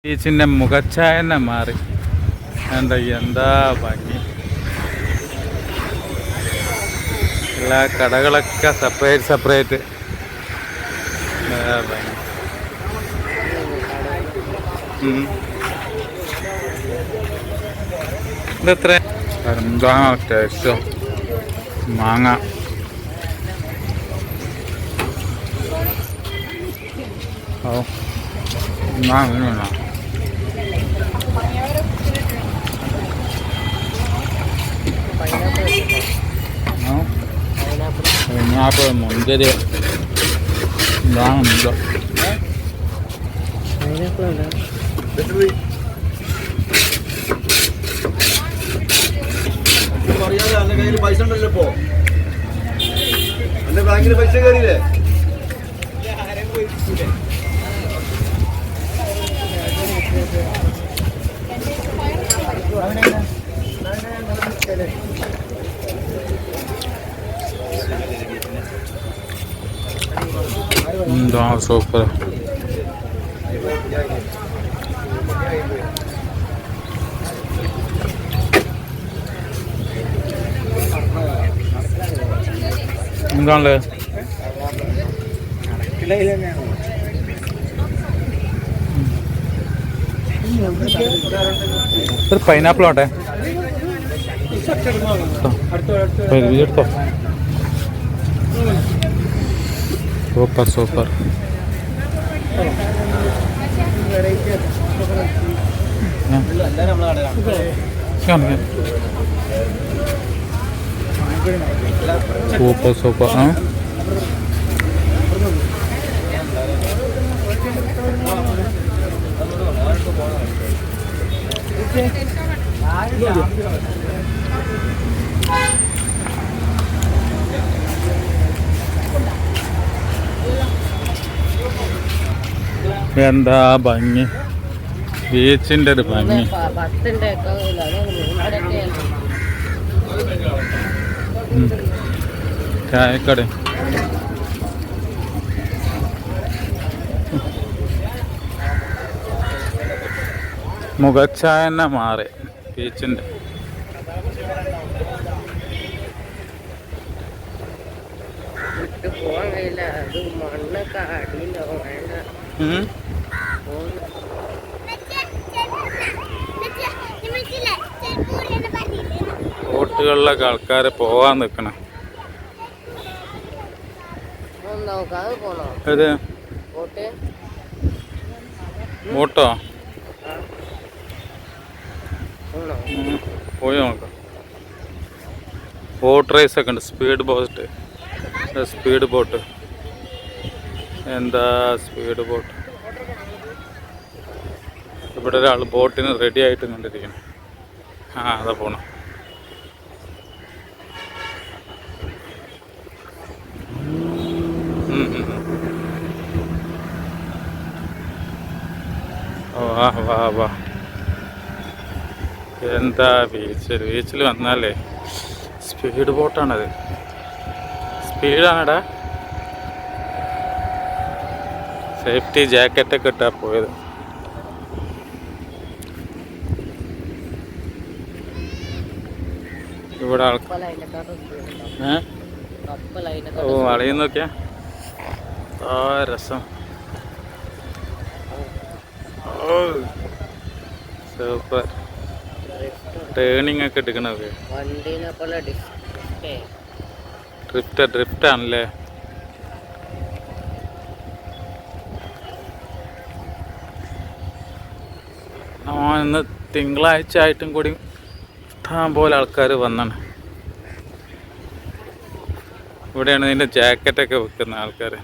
ബീച്ചിൻ്റെ മുഖച്ഛായ തന്നെ മാറി. എന്താ ഭംഗി! എല്ലാ കടകളൊക്കെ സെപ്പറേറ്റ് ഭംഗി. ഇതെത്ര? എന്താ ടേസ്റ്റോ! മാങ്ങ മാങ്ങ പൈനാപ്പിൾ, മുന്തിരി ഇതാണല്ലോ. എന്റെ കയ്യിൽ പൈസ ഉണ്ടല്ലോ ഇപ്പോ. എന്റെ ബാങ്കിൽ പൈസ കയറിയില്ലേ? എന്താ സൂപ്പർ! എന്താണല്ലേ ഒരു പൈനാപ്പിൾ ആട്ടെ. എടുത്തോ. സൂപ്പർ. സൂപ്പർ. എന്താ ഭംഗി! ബീച്ചിൻ്റെ ഒരു ഭംഗി. ചായക്കട മുഖച്ഛായ തന്നെ മാറി ബീച്ചിൻ്റെ. ബോട്ടുകളിലൊക്കെ ആൾക്കാർ പോവാൻ നിൽക്കണം. ഏത് ബോട്ടോ? പോയി നോക്കാം. ബോട്ട് റേസ് ഒക്കെ ഉണ്ട്. Speed boat. എന്താ സ്പീഡ് ബോട്ട്! ഇവിടെ ഒരാൾ ബോട്ടിന് റെഡി ആയിട്ട് കണ്ടിരിക്കണം. അതാ പോണം. വാ. എന്താ ബീച്ചിൽ വന്നാലേ സ്പീഡ് ബോട്ടാണത്. സ്പീഡാണെടാ. സേഫ്റ്റി ജാക്കറ്റൊക്കെ ഇട്ടാ പോയത്. ഇവിടെ അളയും നോക്കിയാ രസം. സൂപ്പർ. ടേണിങ് ഒക്കെ എടുക്കണത് ഡ്രിഫ്റ്റ് ആണല്ലേ. ഇന്ന് തിങ്കളാഴ്ച ആയിട്ടും കൂടി ഇഷ്ടം പോലെ ആൾക്കാർ വന്നാണ്. ഇവിടെയാണ് ഇതിൻ്റെ ജാക്കറ്റൊക്കെ വെക്കുന്ന ആൾക്കാർ.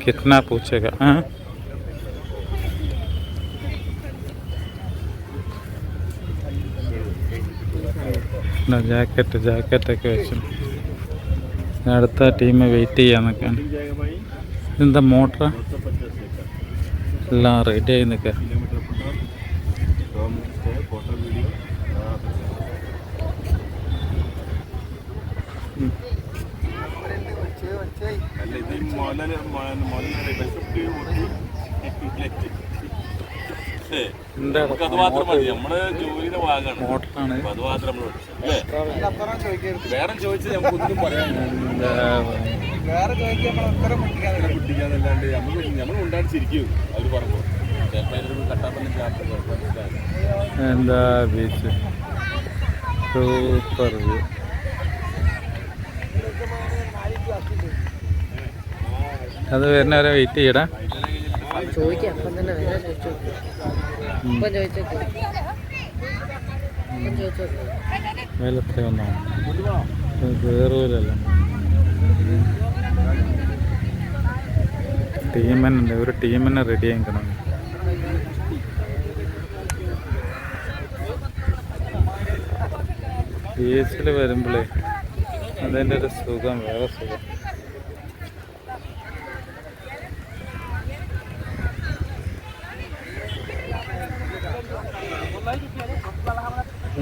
कितना पूछेगा? ജാക്കറ്റൊക്കെ വെച്ചു. അടുത്ത ടീം വെയിറ്റ് ചെയ്യാന്നൊക്കെയാണ്. ഇതെന്താ മോട്ടറാ? എല്ലാം റെഡി ആയി നിൽക്കുക. അത് മാത്രം മതി. നമ്മള് ജോലിയുടെ ഭാഗമാണ്. മോട്ടറാണ്. അത് മാത്രം നമ്മൾ വേറെ ചോദിച്ചത് നമുക്ക് ഒന്നും പറയാൻ കുട്ടിക്കാന്നല്ലാണ്ട് നമ്മൾ ഉണ്ടാടിച്ചിരിക്കും. അവര് പറഞ്ഞു എന്താ ബീച്ച് സൂപ്പർ വ്യൂ. അത് വരുന്നവരെ വെയിറ്റ് ചെയ്യടാ. ചോദിക്കാം അപ്പം തന്നെ വേറെ ചോദിച്ചു ഇപ്പം ചോദിച്ചോക്കെ വേലത്ര ഒന്നാണ് കയറൂലല്ലോ. ടീമെന്നുണ്ട്, ഒരു ടീമിനെ റെഡി ആക്കണം. ബീച്ചിൽ വരുമ്പോഴേ അതിൻ്റെ ഒരു സുഖം വേറെ സുഖം.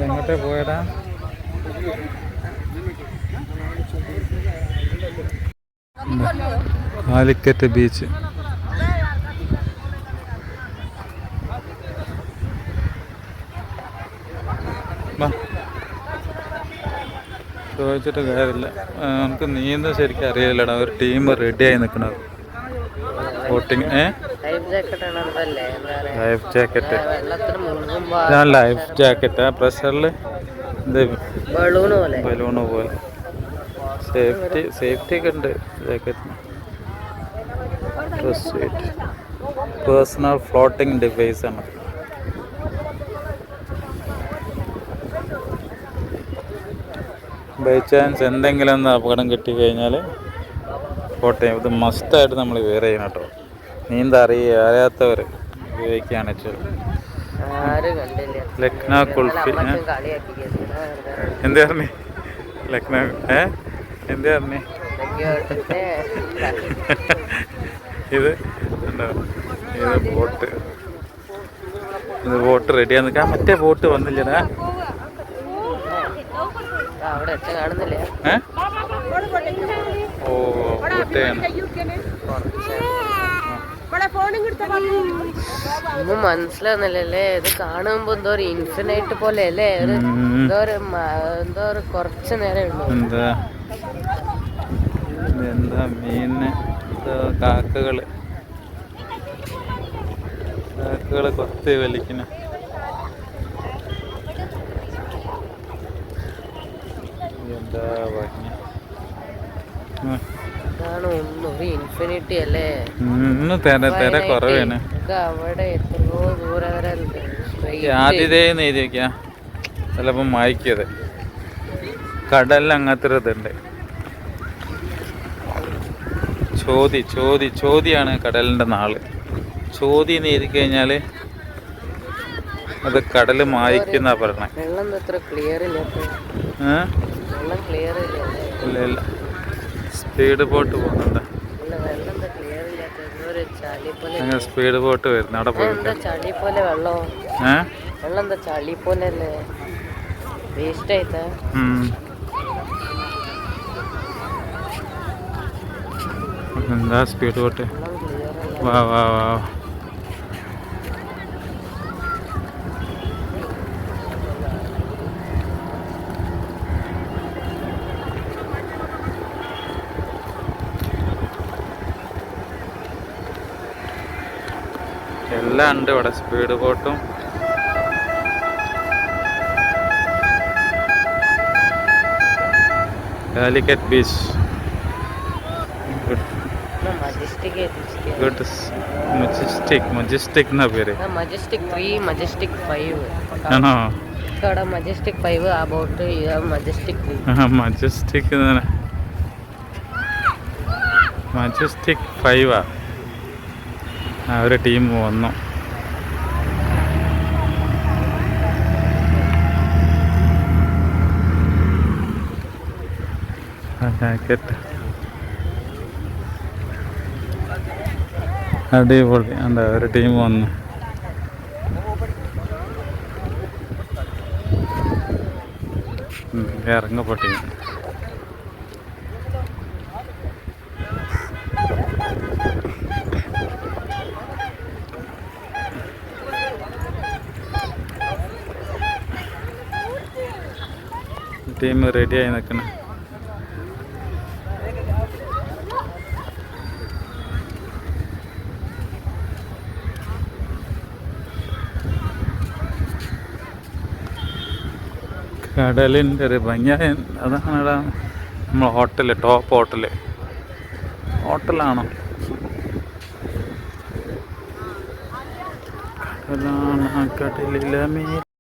എങ്ങോട്ടേ പോയടാ? കാലിക്കറ്റ് ബീച്ച്. ചോദിച്ചിട്ട് കാര്യമില്ല, നമുക്ക് നീന്താൻ ശരിക്കും അറിയില്ലടാ. ഒരു ടീം റെഡിയായി നിൽക്കണത്. Boating life jacket. ഞാൻ ലൈഫ് ജാക്കറ്റാ. പ്രഷറിൽ ഇത് ബലൂണ് പോലെ സേഫ്റ്റി ഒക്കെ ഉണ്ട് ജാക്കറ്റിന്. പേഴ്സണൽ ഫ്ലോട്ടിംഗ് ഡിവൈസ് ആണ്. ബൈ ചാൻസ് എന്തെങ്കിലും ഒന്ന് അപകടം കിട്ടിക്കഴിഞ്ഞാൽ കോട്ടയം ഇത് മസ്റ്റായിട്ട് നമ്മൾ വെയർ ചെയ്യണം കേട്ടോ. അറിയാത്തവർ ഉപയോഗിക്കുകയാണ് വെച്ചാൽ. ലക്നൗ കുൾഫി എന്ത് പറഞ്ഞേ? ലക്നൗ എന്ത് പറഞ്ഞേ? ഇത് ബോട്ട്, ഇത് ബോട്ട് റെഡിയാന്ന് നിൽക്കാം. മറ്റേ ബോട്ട് വന്നില്ലടാ. ഓ ബോട്ടാണ്. ഒന്നും മനസ്സിലാവുന്നില്ലല്ലേ. ഇത് കാണുമ്പോ എന്തോ ഒരു ഇൻഫിനൈറ്റ് പോലെ അല്ലേ. എന്തോ ഒരു കുറച്ച് നേരം ഉള്ളൂ. എന്താ മീന് കാക്കകള് കൊത്തി വലിക്കുന്ന. എന്താ ഭംഗി. ഒരു ഇൻഫിനിറ്റി അല്ലേ. ഇന്ന് തെര കുറവാണ്. അവിടെ എത്രയോ ദൂരം വരെ ആദ്യതേന്ന് എഴുതി വെക്കാം. ചിലപ്പോൾ മായ്ക്കത് കടലിൽ അങ്ങനത്തെ ഒരു ഇതുണ്ട്. ചോതിയാണ് കടലിൻ്റെ നാള്. ചോതി എന്ന് എഴുതി കഴിഞ്ഞാൽ അത് കടൽ മായ്ക്കുന്ന പറഞ്ഞേ. വെള്ളം അത്ര ക്ലിയർ ഇല്ല. വെള്ളം ക്ലിയർ ഇല്ല. ഇല്ല സ്പീഡ് ബോട്ട് പോകുന്നുണ്ട്. അങ്ങനെ സ്പീഡ് ബോട്ട് വരുന്നു. അവിടെ പോയിട്ട് ചളി പോലെ വെള്ളം എന്താ ചളി പോലെ അല്ലേ. വേസ്റ്റ് ആയിട്ടാ. എന്താ സ്പീഡ് ബോട്ട്. വാ വാ വാ. എല്ലാം ഉണ്ട് ഇവിടെ. സ്പീഡ് ബോട്ടും കാലിക്കറ്റ് ബീച്ച്. ഗുഡ്. മജസ്റ്റിക് എന്നാ പേര്. മജസ്റ്റിക് 3, മജസ്റ്റിക് 5 ആണോ? മജസ്റ്റിക് 5 ആ ബോട്ട്. മജസ്റ്റിക് 3. മജസ്റ്റിക് 5 ഒരു ടീം വന്നു. അടിപൊളി. എന്താ ഒരു ടീം വന്നു. ഇറങ്ങ പൊട്ടി. ടീം റെഡിയായി നിൽക്കണം. കടലിൻ്റെ ഒരു ഭംഗിയായ അതാണ് നമ്മൾ ഹോട്ടല്, ടോപ്പ് ഹോട്ടലാണോ കടലാണ്, കടലിലെ